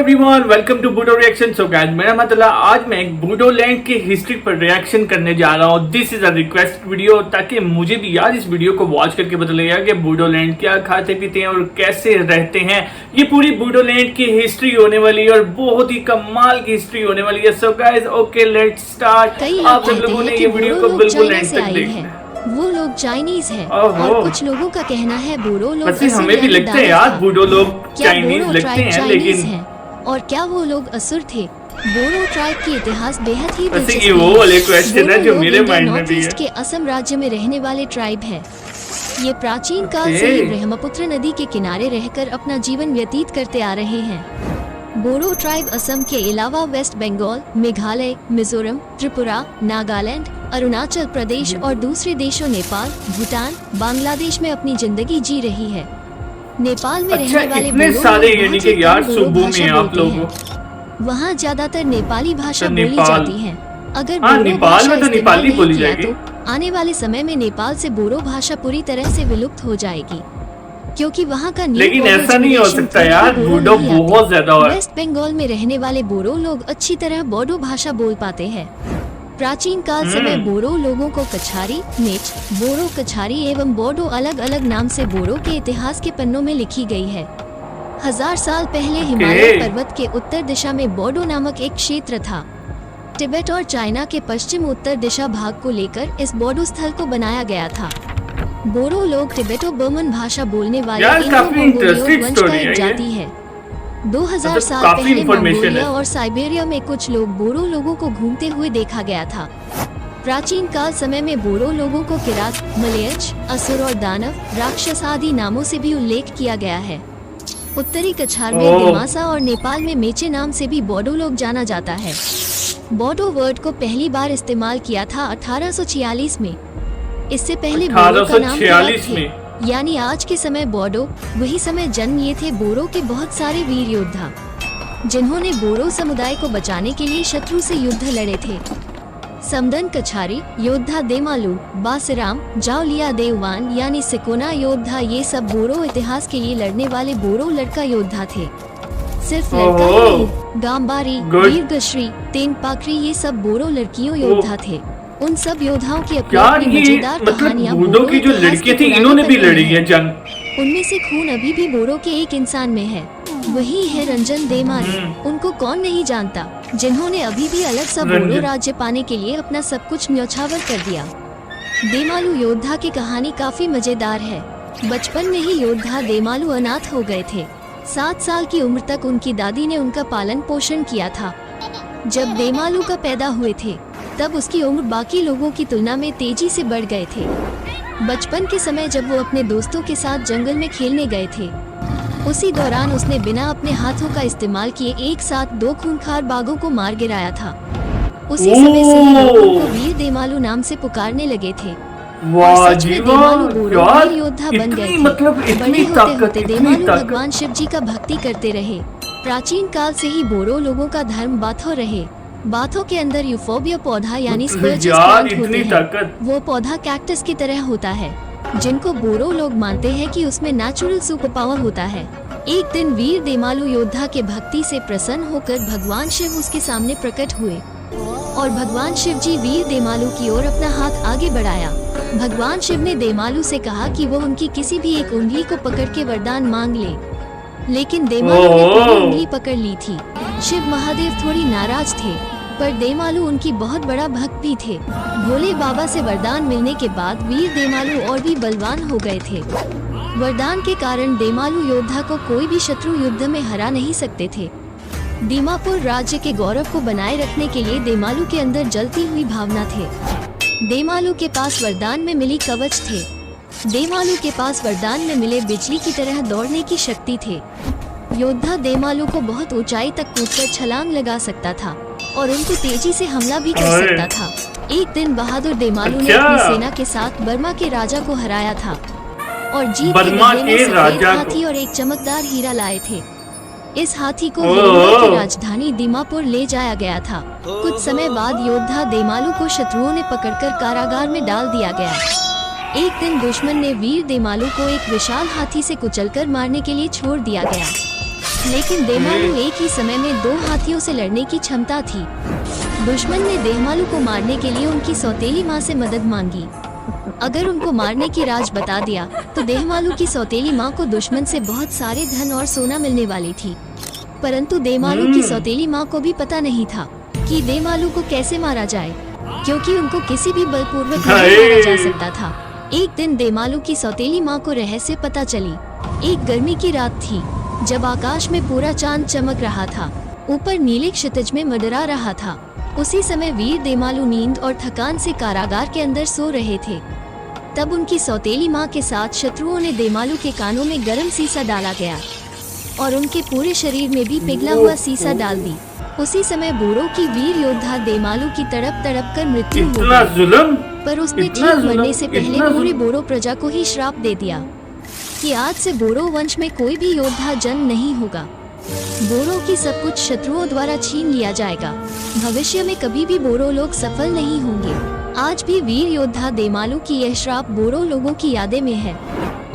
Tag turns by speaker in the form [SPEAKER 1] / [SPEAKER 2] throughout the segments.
[SPEAKER 1] Everyone, welcome to बूडो reaction. So guys, मेरा मतलब आज मैं एक बूडोलैंड की हिस्ट्री पर रिएक्शन करने जा रहा हूँ। This is a request video, ताकि मुझे भी यार इस वीडियो को वॉच करके पता लगेगा कि बूडोलैंड क्या खाते पीते हैं और कैसे रहते हैं। ये पूरी बूडोलैंड की हिस्ट्री होने वाली है और बहुत ही कमाल की हिस्ट्री होने वाली है। So guys, okay let's start. आप सब लोगों ने ये वीडियो को बिल्कुल एंड तक देखना है।
[SPEAKER 2] वो लोग चाइनीज हैं और कुछ लोगों का कहना है बोरो लोग
[SPEAKER 1] वैसे हमें भी लगते हैं यार बूडो लोग चाइनीज लगते हैं, लेकिन
[SPEAKER 2] और क्या वो लोग असुर थे? बोरो ट्राइब की इतिहास बेहद ही
[SPEAKER 1] वैसे ये वो वाले क्वेश्चन है जो मेरे माइंड में भी है।
[SPEAKER 2] के असम राज्य में रहने वाले ट्राइब है। ये प्राचीन काल से ही ब्रह्मपुत्र नदी के किनारे रहकर अपना जीवन व्यतीत करते आ रहे हैं। बोरो ट्राइब असम के अलावा वेस्ट बंगाल, मेघालय, मिजोरम, त्रिपुरा, नागालैंड, अरुणाचल प्रदेश और दूसरे देशों नेपाल, भूटान, बांग्लादेश में अपनी जिंदगी जी रही है। नेपाल में रहने वाले
[SPEAKER 1] इतने सारे यानी कि यार सूबों में आप लोगों,
[SPEAKER 2] वहाँ ज्यादातर नेपाली भाषा बोली जाती है। अगर
[SPEAKER 1] नेपाल में तो नेपाली बोली जाएगी,
[SPEAKER 2] तो आने वाले समय में नेपाल से बोरो भाषा पूरी तरह से विलुप्त हो जाएगी, क्योंकि वहाँ का
[SPEAKER 1] लेकिन ऐसा नहीं हो सकता यार, बोडो बहुत ज्यादा है।
[SPEAKER 2] वेस्ट बंगाल में रहने वाले बोरो लोग अच्छी तरह बोडो भाषा बोल पाते हैं। प्राचीन काल से में बोरो लोगों को कछारी, मेच, बोरो कछारी एवं बोडो अलग अलग नाम से बोरो के इतिहास के पन्नों में लिखी गई है। 1000 साल पहले हिमालय पर्वत के उत्तर दिशा में बोडो नामक एक क्षेत्र था। तिब्बत और चाइना के पश्चिम उत्तर दिशा भाग को लेकर इस बोडो स्थल को बनाया गया था। बोरो लोग तिब्बतो बर्मन भाषा बोलने वाले वंश का एक जाति है। 2000 साल पहले मंगोलिया और साइबेरिया में कुछ लोग बोरो लोगों को घूमते हुए देखा गया था। प्राचीन काल समय में बोरो लोगों को किरात, मलयच, असुर और दानव, राक्षस आदि नामों से भी उल्लेख किया गया है। उत्तरी कछार में दिमासा और नेपाल में मेचे नाम से भी बोडो लोग जाना जाता है। बोडो वर्ड को पहली बार इस्तेमाल किया था 1846 में। इससे पहले बोरो का नाम किरात थे, यानी आज के समय बोडो। वही समय जन्म लिए थे बोरो के बहुत सारे वीर योद्धा, जिन्होंने बोरो समुदाय को बचाने के लिए शत्रु से युद्ध लड़े थे। समदन कछारी योद्धा देमालू, बासराम, जावलिया देववान यानी सिकोना योद्धा, ये सब बोरो इतिहास के लिए लड़ने वाले बोरो लड़का योद्धा थे। सिर्फ लड़का ही नहीं, गांबारी, दीर्घश्री, तेनपाखरी, ये सब बोरो लड़कियों योद्धा थे। उन सब योद्धाओं की अपनी मजेदार कहानियां बोरो
[SPEAKER 1] की जो लड़की थी, इन्होंने भी लड़ी है जंग।
[SPEAKER 2] उनमें से खून अभी भी बोरो के एक इंसान में है, वही है रंजन देमालू। उनको कौन नहीं जानता, जिन्होंने अभी भी अलग सा बोरो राज्य पाने के लिए अपना सब कुछ न्यौछावर कर दिया। देमालू योद्धा की कहानी काफी मजेदार है। बचपन में ही योद्धा देमालू अनाथ हो गए थे। 7 साल की उम्र तक उनकी दादी ने उनका पालन पोषण किया था। जब देमालू का पैदा हुए थे, तब उसकी उम्र बाकी लोगों की तुलना में तेजी से बढ़ गए थे। बचपन के समय जब वो अपने दोस्तों के साथ जंगल में खेलने गए थे, उसी दौरान उसने बिना अपने हाथों का इस्तेमाल किए एक साथ 2 खूंखार बाघों को मार गिराया था। उसी समय से ही लोग उनको वीर देमालू नाम से पुकारने लगे थे। सच में देमालू बोरो वीर योद्धा बन गए थे। बड़े होते होते देमालू भगवान शिव जी का भक्ति करते रहे। प्राचीन काल से ही बोरो लोगों का धर्म बाथो रहे। बाथों के अंदर यूफोबिया पौधा यानी स्पर्जस प्लांट होते हैं। वो पौधा कैक्टस की तरह होता है, जिनको बोरो लोग मानते हैं कि उसमें नेचुरल सुपर पावर होता है। एक दिन वीर देमालू योद्धा के भक्ति से प्रसन्न होकर भगवान शिव उसके सामने प्रकट हुए और भगवान शिव जी वीर देमालू की ओर अपना हाथ आगे बढ़ाया। भगवान शिव ने देमालू से कहा कि वो उनकी किसी भी एक उंगली को पकड़ के वरदान मांग ले, लेकिन देमालू ने पूरी उंगली पकड़ ली थी। शिव महादेव थोड़ी नाराज थे, पर देमालू उनकी बहुत बड़ा भक्त भी थे। भोले बाबा से वरदान मिलने के बाद वीर देमालू और भी बलवान हो गए थे। वरदान के कारण देमालू योद्धा को कोई भी शत्रु युद्ध में हरा नहीं सकते थे। दीमापुर राज्य के गौरव को बनाए रखने के लिए देमालू के अंदर जलती हुई भावना थे। देमालू के पास वरदान में मिली कवच थे। देमालू के पास वरदान में मिले बिजली की तरह दौड़ने की शक्ति थे। योद्धा देमालू को बहुत ऊंचाई तक कूदकर छलांग लगा सकता था और उनको तेजी से हमला भी कर सकता था। एक दिन बहादुर देमालू ने अपनी सेना के साथ बर्मा के राजा को हराया था और जीत के बदले में सफेद हाथी और एक चमकदार हीरा लाए थे। इस हाथी को बर्मा की राजधानी दीमापुर ले जाया गया था। कुछ समय बाद योद्धा देमालू को शत्रुओं ने पकड़कर कारागार में डाल दिया गया। एक दिन दुश्मन ने वीर देमालू को एक विशाल हाथी से कुचलकर मारने के लिए छोड़ दिया गया। लेकिन देमालू एक ही समय में 2 हाथियों से लड़ने की क्षमता थी। दुश्मन ने देमालू को मारने के लिए उनकी सौतेली माँ से मदद मांगी। अगर उनको मारने की राज बता दिया तो देमालू की सौतेली माँ को दुश्मन से बहुत सारे धन और सोना मिलने वाली थी। परंतु देमालू की सौतेली माँ को भी पता नहीं था कि देमालू को कैसे मारा जाए, क्योंकि उनको किसी भी बलपूर्वक नहीं मारा जा सकता था। एक दिन देमालू की सौतेली माँ को रहस्य पता चली। एक गर्मी की रात थी जब आकाश में पूरा चांद चमक रहा था, ऊपर नीले क्षितिज में मंडरा रहा था। उसी समय वीर देमालू नींद और थकान से कारागार के अंदर सो रहे थे। तब उनकी सौतेली माँ के साथ शत्रुओं ने देमालू के कानों में गर्म सीसा डाला गया और उनके पूरे शरीर में भी पिघला हुआ सीसा डाल दी। उसी समय बोरो की वीर योद्धा देमालू की तड़प तड़प कर मृत्यु हो गई। पर उसने ठीक मरने से पहले पूरी बोरो प्रजा को ही श्राप दे दिया कि आज से बोरो वंश में कोई भी योद्धा जन्म नहीं होगा। बोरो की सब कुछ शत्रुओं द्वारा छीन लिया जाएगा। भविष्य में कभी भी बोरो लोग सफल नहीं होंगे। आज भी वीर योद्धा देमालू की यह श्राप बोरो लोगों की यादें में है।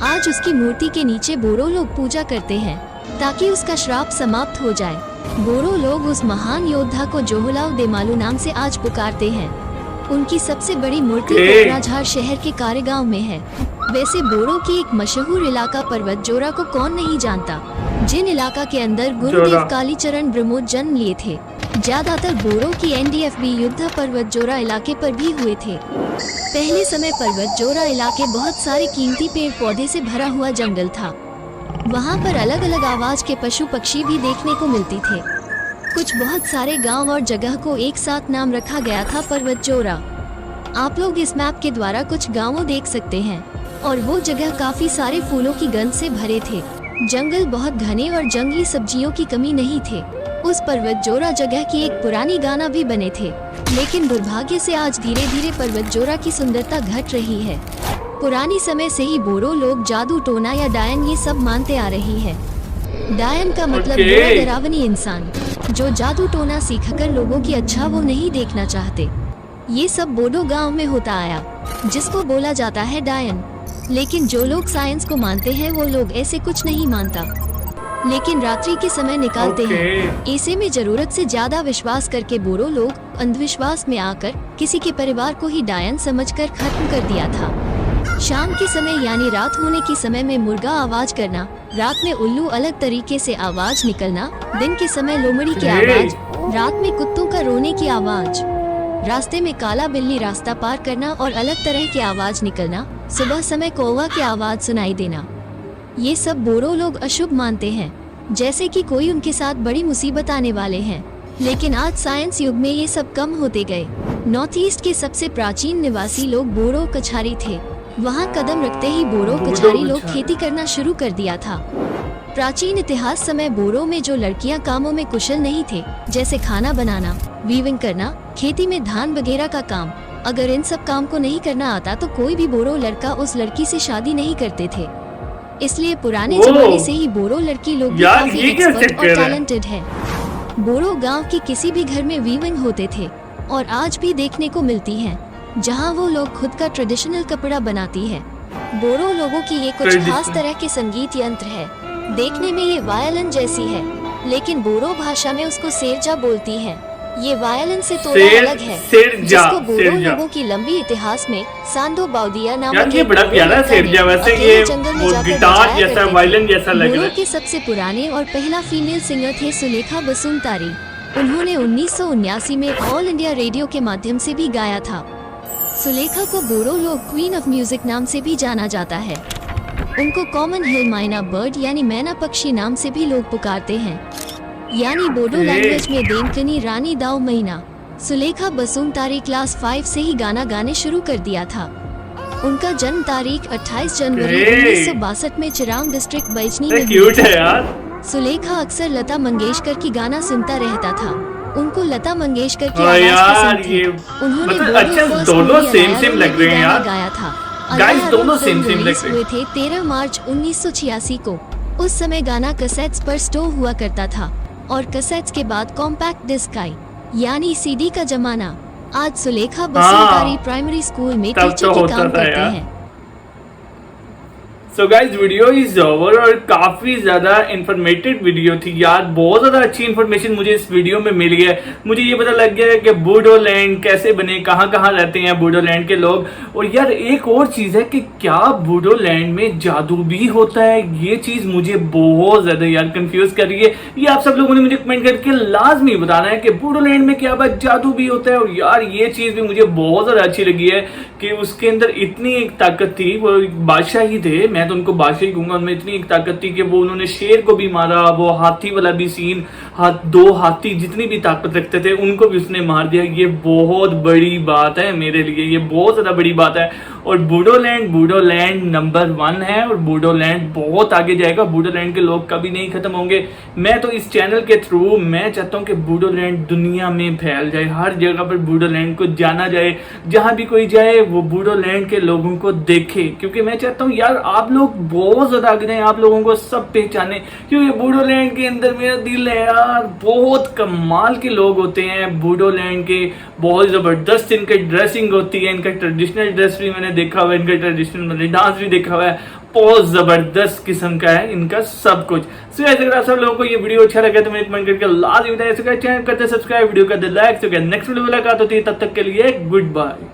[SPEAKER 2] आज उसकी मूर्ति के नीचे बोरो लोग पूजा करते हैं ताकि उसका श्राप समाप्त हो जाए। बोरो लोग उस महान योद्धा को जोहलाव देमालू नाम से आज पुकारते हैं। उनकी सबसे बड़ी मूर्ति कोकराझार शहर के कारेगांव में है। वैसे बोरो की एक मशहूर इलाका पर्वत जोरा को कौन नहीं जानता, जिन इलाका के अंदर गुरुदेव कालीचरण ब्रह्मो जन्म लिए थे। ज्यादातर बोरो की एनडीएफबी युद्ध पर्वत जोरा इलाके पर भी हुए थे। पहले समय पर्वत जोरा इलाके बहुत सारे कीमती पेड़ पौधे से भरा हुआ जंगल था। वहाँ पर अलग अलग आवाज के पशु पक्षी भी देखने को मिलती थे। कुछ बहुत सारे गांव और जगह को एक साथ नाम रखा गया था पर्वत जोरा। आप लोग इस मैप के द्वारा कुछ गांवों देख सकते हैं और वो जगह काफी सारे फूलों की गंध से भरे थे। जंगल बहुत घने और जंगली सब्जियों की कमी नहीं थे। उस पर्वत जोरा जगह की एक पुरानी गाना भी बने थे, लेकिन दुर्भाग्य से आज धीरे धीरे पर्वत जोरा की सुंदरता घट रही है। पुरानी समय से ही बोरो लोग जादू टोना या डायन ये सब मानते आ रही है। डायन का मतलब बुरा डरावनी इंसान जो जादू टोना सीखकर लोगों की अच्छा वो नहीं देखना चाहते। ये सब बोडो गांव में होता आया, जिसको बोला जाता है डायन। लेकिन जो लोग साइंस को मानते हैं वो लोग ऐसे कुछ नहीं मानता, लेकिन रात्रि के समय निकालते हैं। ऐसे में जरूरत से ज्यादा विश्वास करके बोरो लोग अंधविश्वास में आकर किसी के परिवार को ही डायन समझकर खत्म कर दिया था। शाम के समय यानी रात होने के समय में मुर्गा आवाज करना, रात में उल्लू अलग तरीके से आवाज निकलना, दिन के समय लोमड़ी की आवाज, रात में कुत्तों का रोने की आवाज, रास्ते में काला बिल्ली रास्ता पार करना और अलग तरह की आवाज निकलना, सुबह समय कौवा की आवाज सुनाई देना, ये सब बोरो लोग अशुभ मानते हैं, जैसे कि कोई उनके साथ बड़ी मुसीबत आने वाले हैं। लेकिन आज साइंस युग में ये सब कम होते गए। नॉर्थ ईस्ट के सबसे प्राचीन निवासी लोग बोरो कछारी थे। वहाँ कदम रखते ही बोरो कछारी लोग खेती करना शुरू कर दिया था। प्राचीन इतिहास समय बोरो में जो लड़कियां कामों में कुशल नहीं थे, जैसे खाना बनाना, वीविंग करना, खेती में धान वगैरह का काम, अगर इन सब काम को नहीं करना आता तो कोई भी बोरो लड़का उस लड़की से शादी नहीं करते थे। इसलिए पुराने जमाने से ही बोरो लड़की लोग भी काफी एक्सपर्ट और टैलेंटेड है। बोरो गांव के किसी भी घर में वीविंग होते थे और आज भी देखने को मिलती है, जहां वो लोग खुद का ट्रेडिशनल कपड़ा बनाती है। बोरो लोगों की ये कुछ खास तरह के संगीत यंत्र है। देखने में ये वायलिन जैसी है, लेकिन बोरो भाषा में उसको सेरजा बोलती है। ये वायलिन से थोड़ा अलग है, जिसको बोरो लोगों की लंबी इतिहास में सांदो बाउदिया नामक
[SPEAKER 1] ये बड़ा प्यारा सेरजा, वैसे ये गिटार जैसा वायलिन जैसा लग रहा है।
[SPEAKER 2] बोरो के सबसे पुराने और पहला फीमेल सिंगर थे सुलेखा बसुमतारी। उन्होंने 1979 में ऑल इंडिया रेडियो के माध्यम से भी गाया था। सुलेखा को बोरो लोग क्वीन ऑफ म्यूजिक नाम से भी जाना जाता है। उनको कॉमन हिल माइना बर्ड यानी मैना पक्षी नाम से भी लोग पुकारते हैं, यानी बोडो लैंग्वेज में देनकनी रानी दाव महीना। सुलेखा बसुमतारी क्लास 5 से ही गाना गाने शुरू कर दिया था। उनका जन्म तारीख 28 जनवरी 1962 में चिरांग डिस्ट्रिक्ट बैजनी में हुआ। सुलेखा अक्सर लता मंगेशकर की गाना सुनता रहता था। उनको लता मंगेशकर की आवाज पसंद थी। उन्होंने दोनों सेम लग रहे हैं यार, गाया था। गाइस दोनों सेम लग रहे हुए थे 13 मार्च 1986 को। उस समय गाना कैसेट्स पर स्टोर हुआ करता था और कैसेट्स के बाद कॉम्पैक्ट डिस्क आई, यानी सीडी का जमाना। आज सुलेखा बसुमतारी प्राइमरी स्कूल में टीचर के काम करते हैं।
[SPEAKER 1] So guys video is over और काफी ज्यादा इंफॉर्मेटिव वीडियो थी यार, बहुत ज्यादा अच्छी इन्फॉर्मेशन मुझे इस वीडियो में मिल गया है। मुझे ये पता लग गया है कि बूडोलैंड कैसे बने, कहाँ कहाँ रहते हैं बूडोलैंड के लोग। और यार एक और चीज है कि क्या बूडोलैंड में जादू भी होता है, ये चीज मुझे बहुत ज्यादा यार कंफ्यूज कर रही है। ये आप सब लोगों ने मुझे कमेंट करके लाजमी बताना है कि बूडोलैंड में क्या बात जादू भी होता है। और यार ये चीज भी मुझे बहुत ज्यादा अच्छी लगी है कि उसके अंदर इतनी एक ताकत थी, वो बादशाह ही थे, मैं तो उनको बादशाह ही कहूंगा, उनमें इतनी एक ताकत थी कि वो उन्होंने शेर को भी मारा, वो हाथी वाला भी सीन, दो हाथी जितनी भी ताकत रखते थे उनको भी उसने मार दिया। ये बहुत बड़ी बात है मेरे लिए, ये बहुत ज्यादा बड़ी बात है। और बूडोलैंड नंबर 1 है और बूडोलैंड बहुत आगे जाएगा। बूडोलैंड के लोग कभी नहीं खत्म होंगे। मैं तो इस चैनल के थ्रू मैं चाहता हूँ कि बूडोलैंड दुनिया में फैल जाए, हर जगह पर बूडोलैंड को जाना जाए, जहां भी कोई जाए वो बूडोलैंड के लोगों को देखे। क्योंकि मैं चाहता हूँ यार आप लोग बहुत ज्यादा आगे जाए, आप लोगों को सब पहचाने, क्योंकि बूडोलैंड के अंदर मेरा दिल है यार, बहुत कमाल के लोग होते हैं बूडोलैंड के, बहुत जबरदस्त इनकी ड्रेसिंग होती है, इनका ट्रेडिशनल ड्रेस भी मैंने देखा हुआ है, इनका ट्रेडिशनल डांस भी देखा हुआ है, बहुत जबरदस्त किस्म का है इनका सब कुछ। सो ऐसे अगर आप सब लोगों को ये वीडियो अच्छा लगे तो मेरे कमेंट करके लाजमी बताइए, चैनल करते सब्सक्राइब, वीडियो करते लाइक। नेक्स्ट वीडियो मुलाकात होती है, तब तक के लिए गुड बाय।